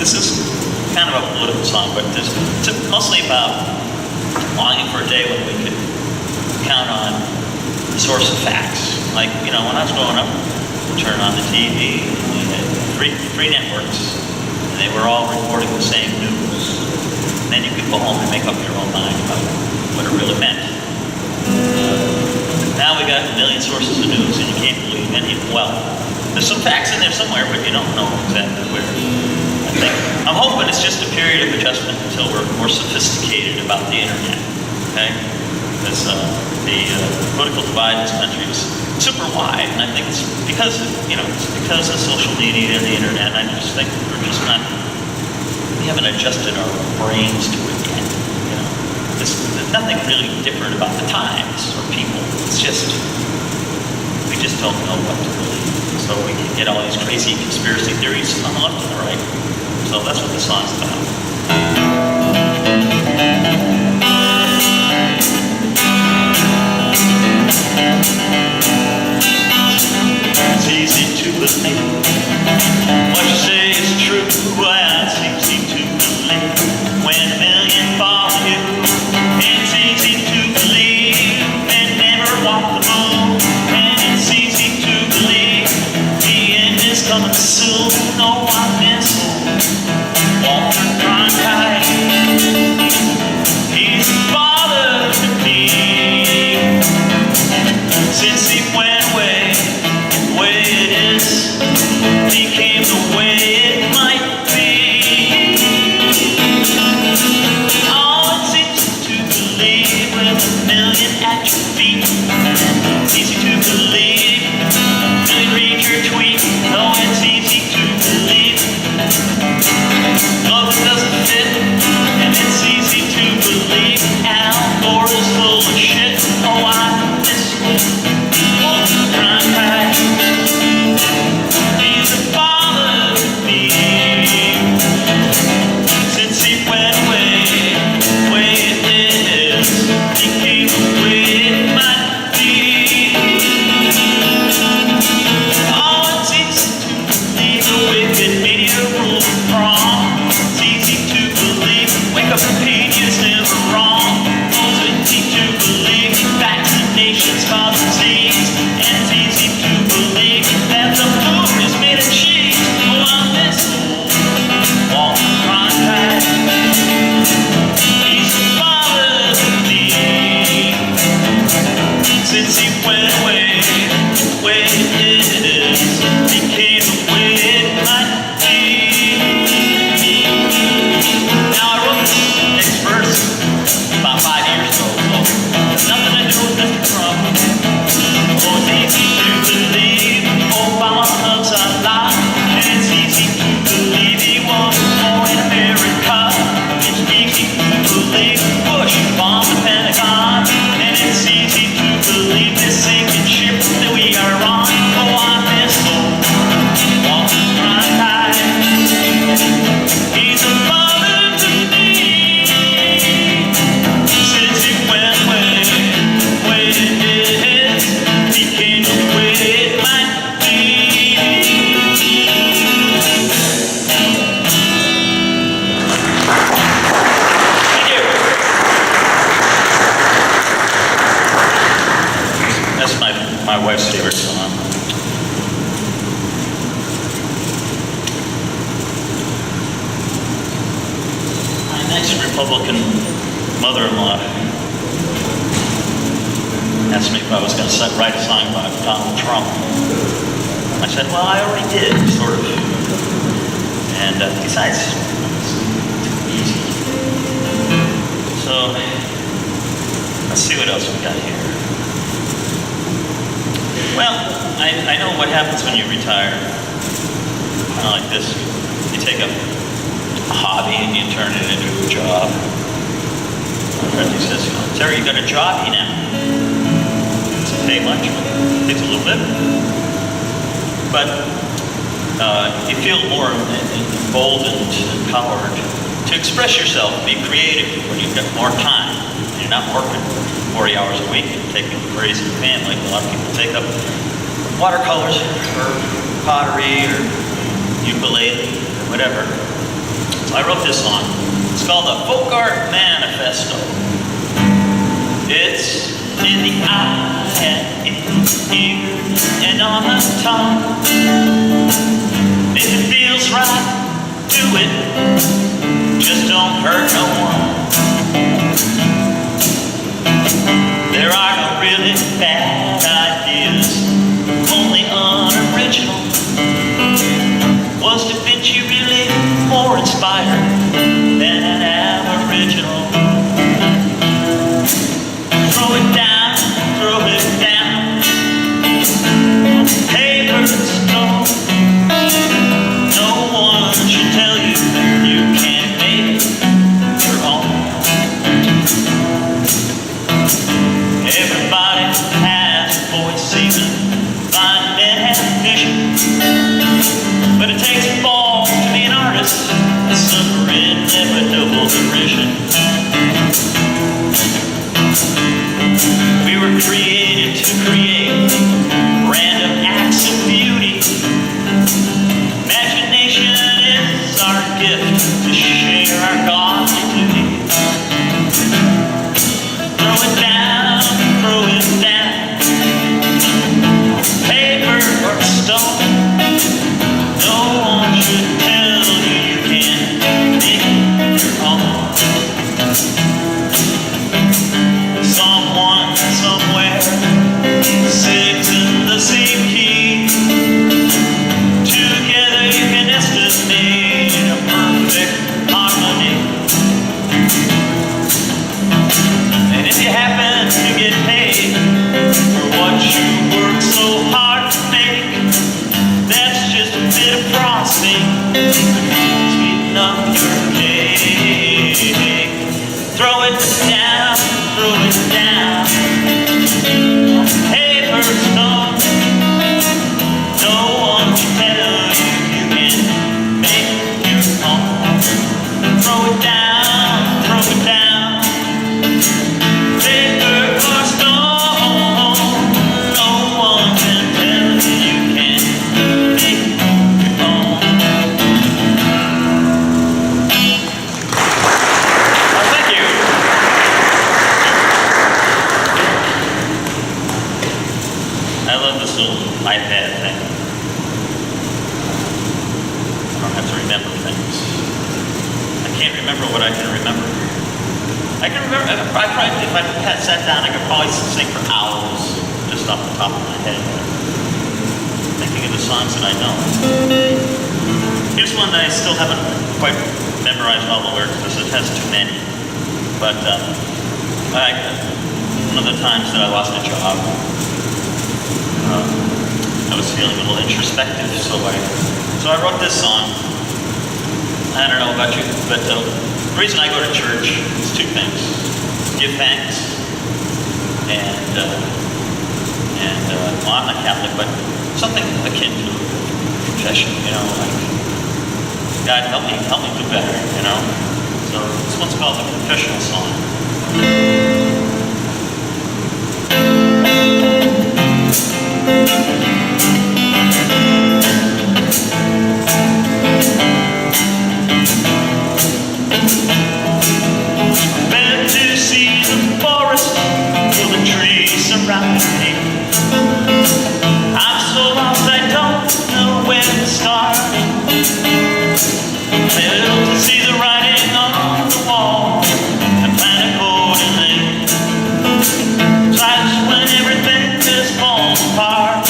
This is kind of a political song, but it's mostly about longing for a day when we could count on the source of facts. Like, when I was growing up, we turned on the TV, and we had three networks, and they were all reporting the same news. And then you could go home and make up your own mind about what it really meant. Now we got a million sources of news, and you can't believe any of them. Well, there's some facts in there somewhere, but you don't know exactly where. I'm hoping it's just a period of adjustment until we're more sophisticated about the internet, okay? Because the political divide in this country is super wide, and I think it's because of social media and the internet. I just think we haven't adjusted our brains to it yet. There's nothing really different about the times or people. It's just we just don't know what to believe. So we can get all these crazy conspiracy theories on the left and the right. So that's what the song's about. It's easy to believe what you say is true. Well, it's easy to believe when a million follow you. It's easy to believe and never walk the moon. And it's easy to believe the end is coming soon. No one is Cronkite. He's the father to me. Since he went away, the way it is became the way it might be. Oh, it's easy to believe with a million at your feet. It's easy to believe when you read your tweet. Oh, it's easy to believe love doesn't fit, and it's easy to believe Al Gore is full of shit. Oh, I miss Cronkite. He's a father to me. Since he went away, the way it is became the way it might be. Oh, it's easy to believe the wicked media rule wrong. It's easy to believe Wikipedia's never wrong. Oh, it's easy to believe vaccinations cause disease. And it's easy to believe that the moon is made of cheese. Oh, I miss Walter Cronkite. He's the father to me. Since he went away, the way it is became the way it might be. Now I wrote this next verse about 5 years ago, so it's nothing to do with Mr. Trump. Oh, it's easy to believe Obama loves our lot, and it's easy to believe he was born in America. It's easy to believe Bush bombed the Pentagon, and it's easy to believe this sinking ship that we are on. Oh, I miss Walter Cronkite. He's a father to me. Since he went away, the way it is became the way it might be. Thank you. That's my wife's favorite song. My next Republican mother-in-law asked me if I was going to write a song about Donald Trump. I said, well, I already did, sort of. And besides, it's too easy. So, let's see what else we got here. Well, I know what happens when you retire. Kind of like this. You take up a hobby and you turn it into a job. My friend he says, Terry, you got a jobby now. Doesn't pay much, but it takes a little bit. But you feel more emboldened and empowered to express yourself, be creative when you've got more time. You're not working 40 hours a week and taking raising a family. A lot of people take up watercolors or pottery or ukulele or whatever. So I wrote this song. It's called the Art Manifesto. It's in the eye and in the ear and on the tongue. If it feels right, do it. Just don't hurt no one. There are no really bad ideas, only unoriginal. Was Da Vinci really more inspired than an aboriginal? Throw it down, throw it down. Paper and stone. No one should tell you you can't make your own. Everybody has a voice, even blind men have vision. But it takes balls to be an artist, suffer inevitable derision. We were created to create random acts of beauty. Imagination is our gift to share our godly duty. Throw it down, throw it down. Paper or stone. No one should tell you you can't make your own. Someone somewhere sings in the same key. Together you can estimate a perfect harmony. And if you happen to get paid for what you work so hard to make, that's just a bit of frosting, sweeten up your cake. Throw it down, throw it down. Paper stone. No one can tell you you can make your own. Throw it down, throw it down. Paper or stone. No one can tell you you can make your own. Well, thank you. I love this little iPad thing. I don't have to remember things. I can't remember what I can remember. I can remember, I probably, if I had sat down, I could probably sing for hours, just off the top of my head. Thinking of the songs that I know. Here's one that I still haven't quite memorized all the lyrics because it has too many. But one of the times that I lost a job, I was feeling a little introspective, so I wrote this song. I don't know about you, but the reason I go to church is two things: give thanks, and well, I'm not Catholic, but something akin to confession. You know, like God help me do better. You know, so this one's called the Confessional Song. Surround me. I'm so lost I don't know where to start. Fail to see the writing on the wall and plan accordingly. Twice when everything just falls apart.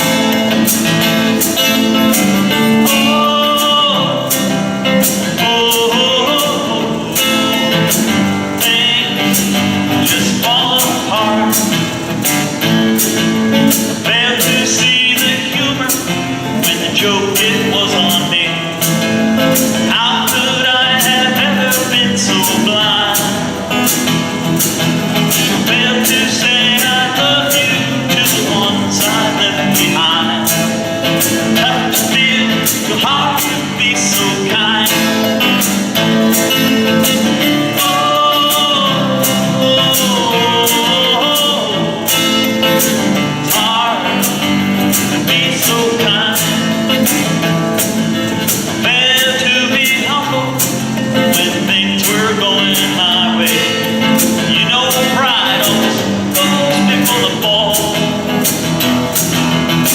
Things just fall apart. Failed to see the humor when the joke it was on me. How could I have when things were going my way. You know pride always goes before the fall.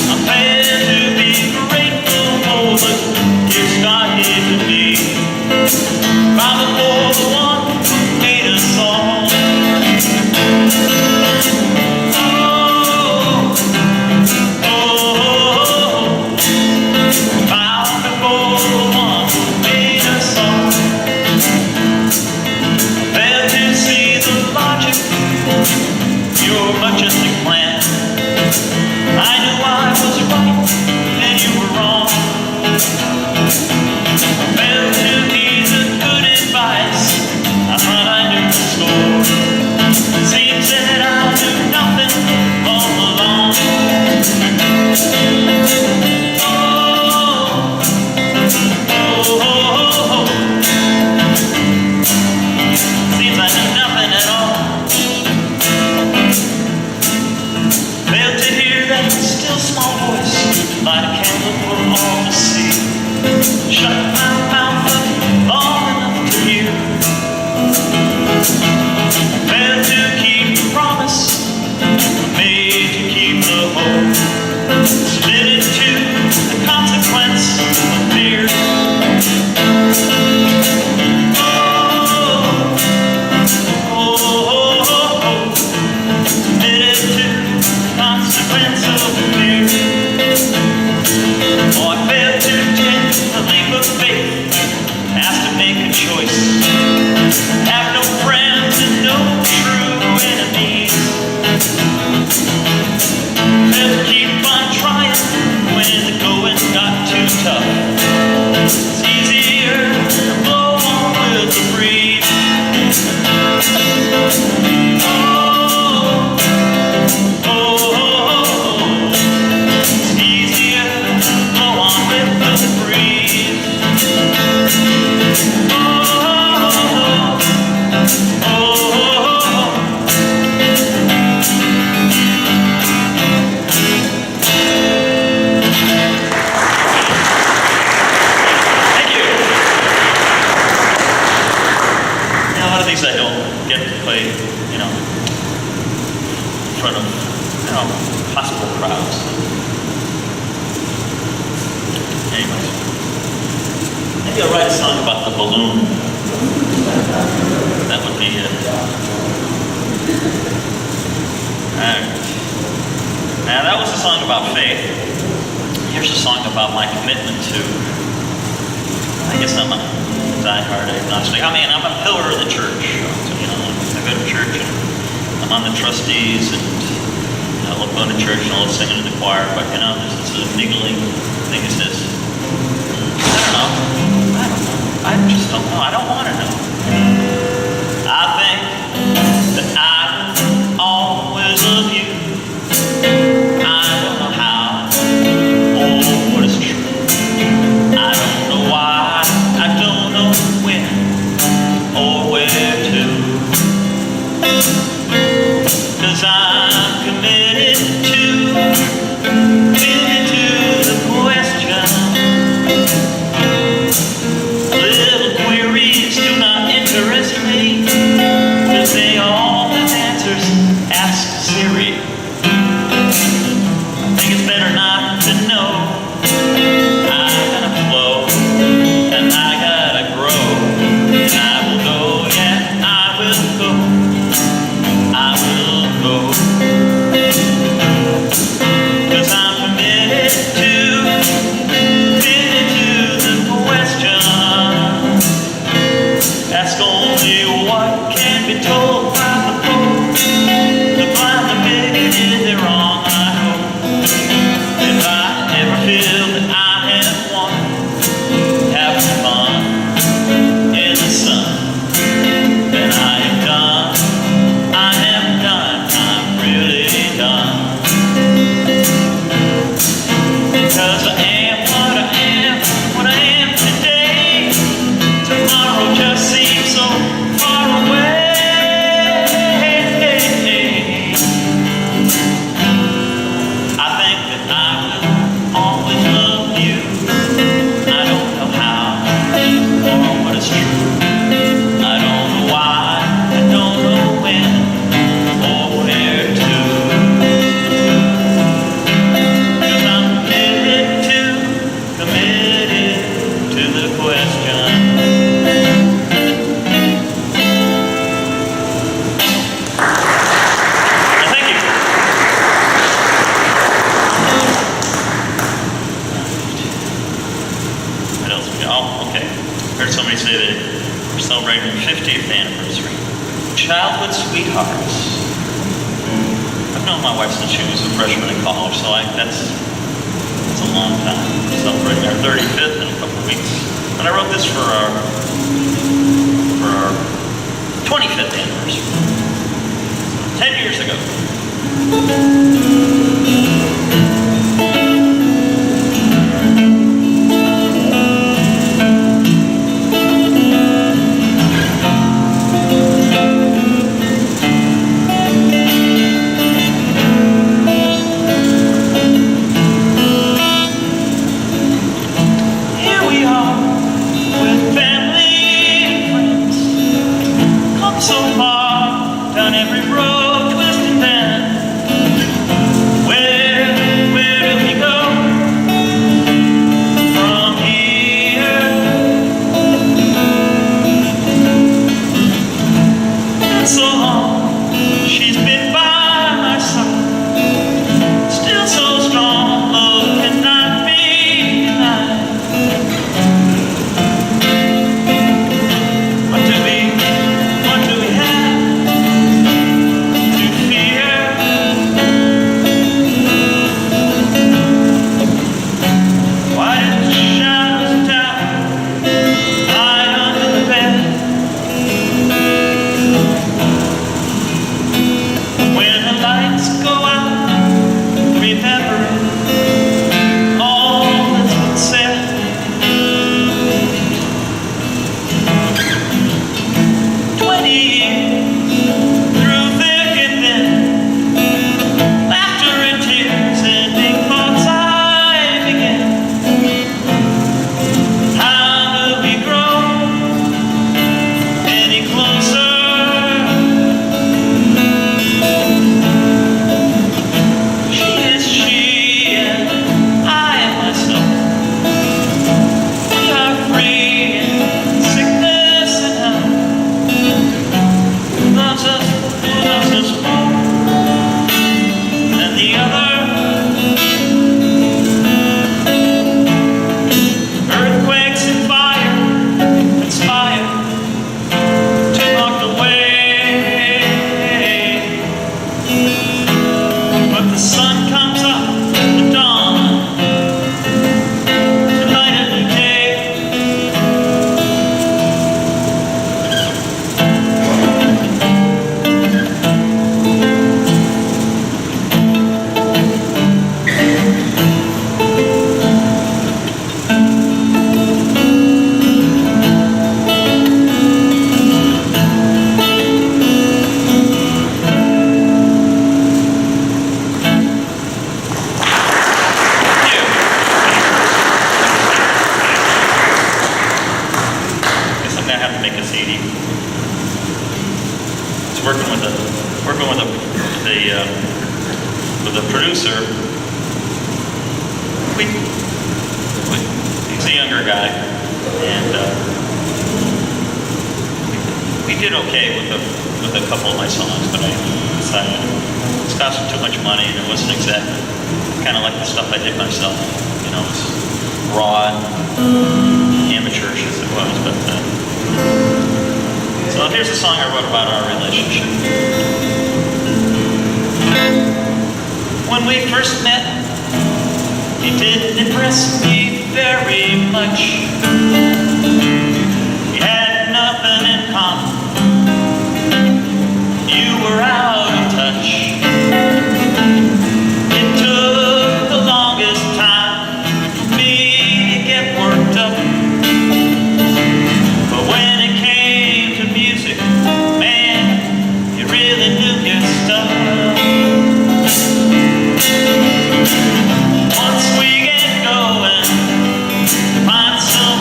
I fail to be grateful for the gifts God gave to me. Father, for the one who made us all. Your majestic plan. I knew I was right and you were wrong. Failed to heed the good advice. I thought I knew the score. It seems that I knew nothing all along. Seems I knew nothing at all. Failed to hear that still small voice, light a candle for all to see. Shut my mouth up long enough to hear. Failed to keep the promise, made to keep the hope. Submitted to the consequence of fear. Submitted to consequence of fear. Oh, I failed to take a leap of faith, asked to make a choice. Have no friends and no true enemies. Failed to keep on trying when the going got too tough. It's easier to blow on with the breeze. I don't get to play, in front of, possible crowds. Anyways, maybe I'll write a song about the balloon. That would be it. Alright. Now that was a song about faith. Here's a song about my commitment to, I guess I'm a die-hard agnostic. I mean, I'm a pillar of the church. So, I go to church and I'm on the trustees and I love going to church and I love singing in the choir, but this is a niggling thing. It says, I don't know. I just don't know. I don't want to know. I think that I will always love you. I don't know how or what is true. I don't know why. I don't know when or where to. 'Cause I'm committed to the question. Little queries do not interest me, 'cause they all have answers. Ask Siri. I think it's better not to know. I gotta flow and I gotta grow, and I will go, yeah, I will go. I will go. 'Cause I'm committed to the question. Ask only what can be told by the bold. The blind, the bigoted, they're wrong, I hope. If I ever feel that I have won, having fun in the sun, then I am done. I am done. I'm really done. Because I am what I am today. Tomorrow just seems so far away. today. We're celebrating our 50th anniversary. Childhood sweethearts. I've known my wife since she was a freshman in college, so that's a long time. We're celebrating our 35th in a couple of weeks. And I wrote this for our 25th anniversary. 10 years ago. with the producer. He's a younger guy, and we did okay with a couple of my songs, but I decided it's costing too much money, and it wasn't exactly kind of like the stuff I did myself. You know, it's raw and amateurish as it was, but so here's a song I wrote about our relationship. When we first met, you didn't impress me very much. We had nothing in common. You were out of touch. It took the longest time for me to get worked up. But when it came to music, man, you really knew your stuff. Once we get going, find some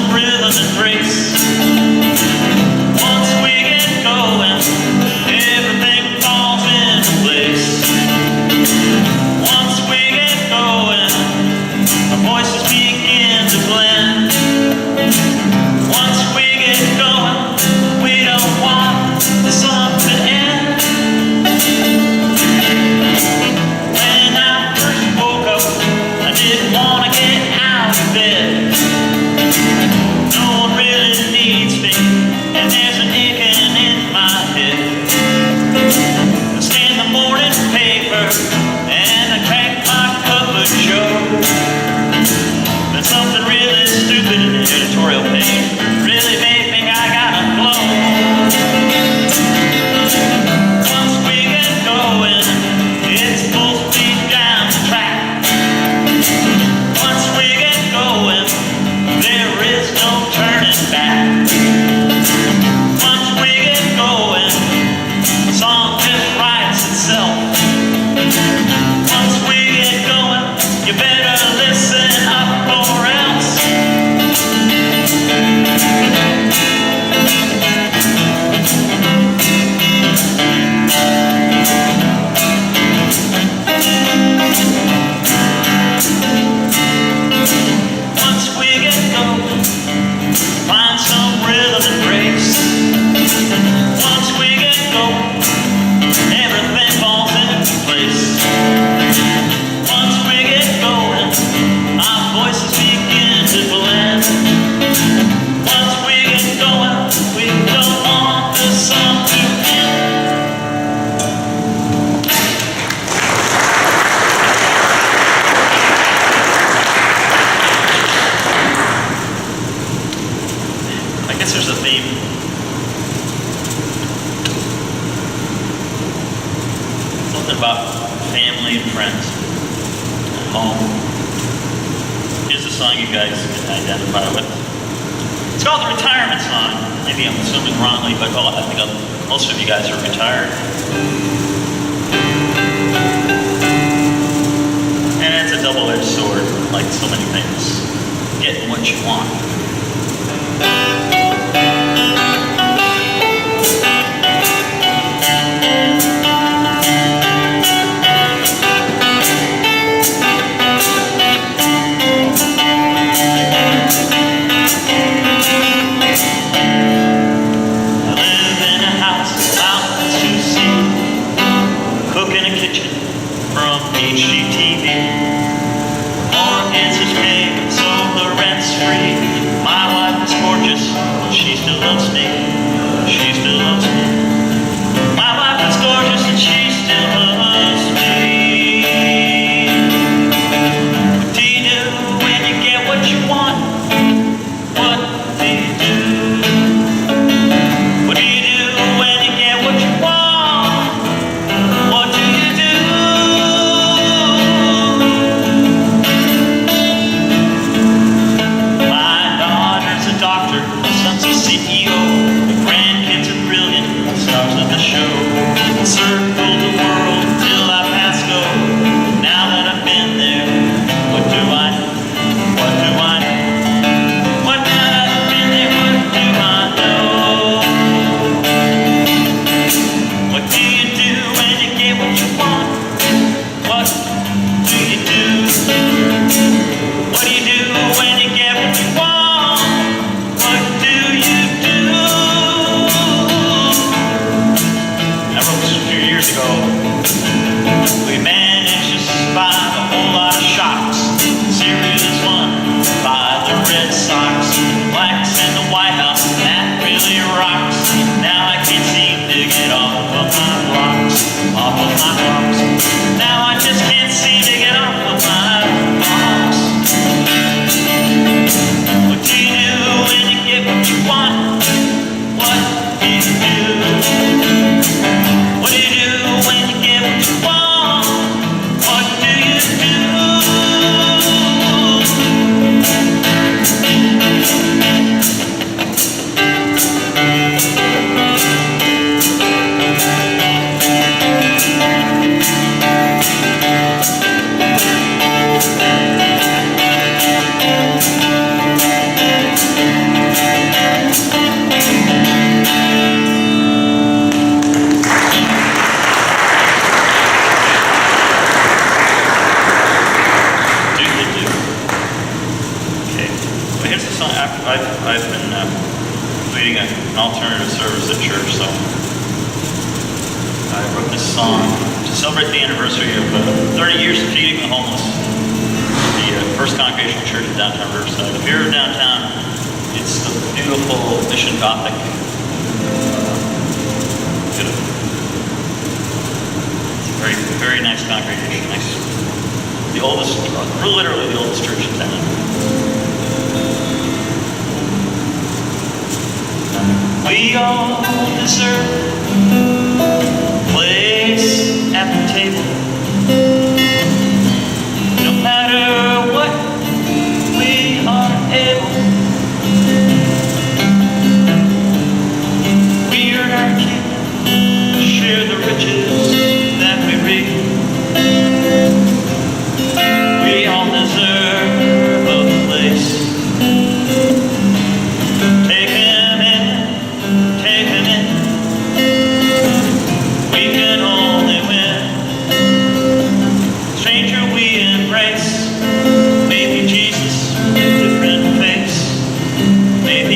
friends at home. Here's a song you guys can identify with. It's called the Retirement Song. Maybe I'm assuming wrongly, but I think most of you guys are retired. And it's a double-edged sword, like so many things. Getting what you want.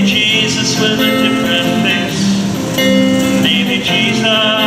Jesus with a different face. Maybe Jesus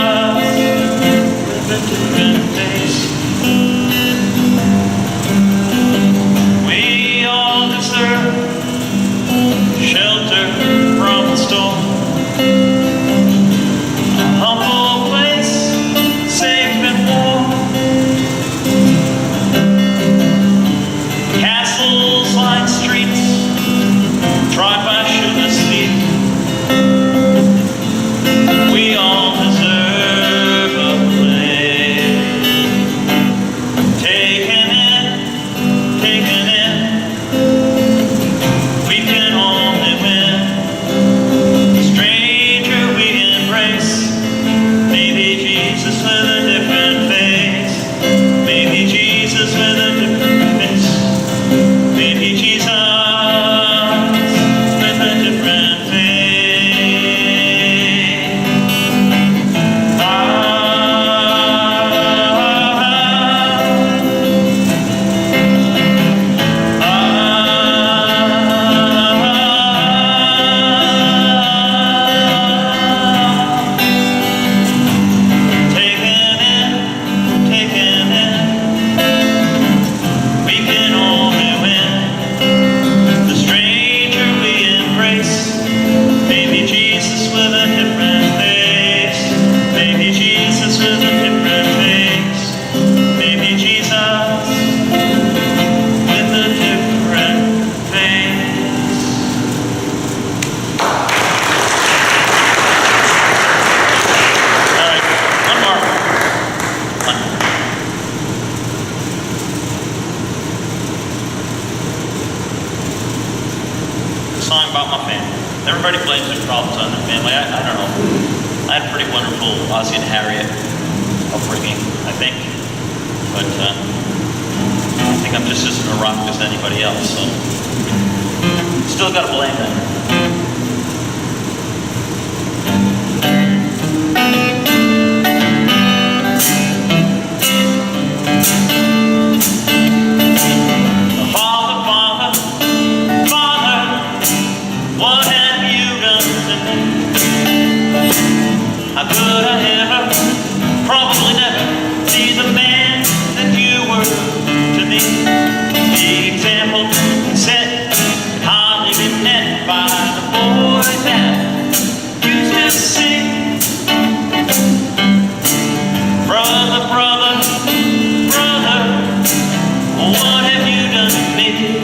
family. I don't know. I had a pretty wonderful Ozzie and Harriet upbringing, I think. But I think I'm just as in a rock as anybody else, so still gotta blame them. How could I ever, probably never, be the man that you were to me? The example set hardly been met by the boys that used to sing. Brother, brother, brother, what have you done to me?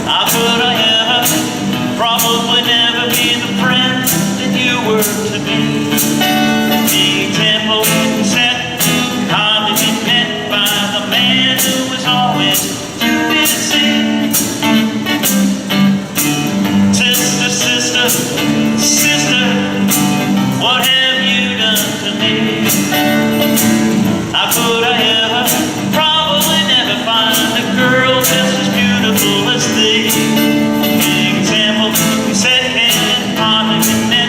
How could I ever, probably never be the friend you were to me? The example set hardly been met by the man who was always too busy. Sister, sister, sister, what have you done to me? How could I ever, probably never find a girl just as beautiful as thee? The example set can hardly be met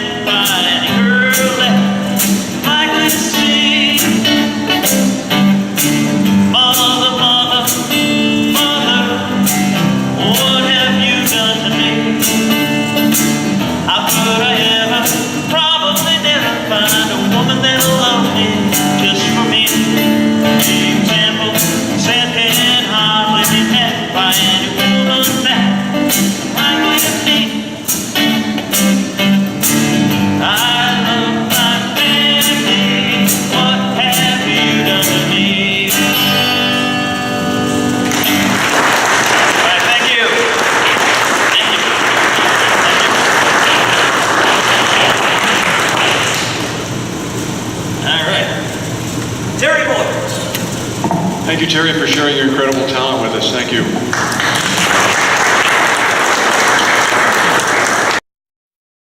Thank you, Terry, for sharing your incredible talent with us. Thank you.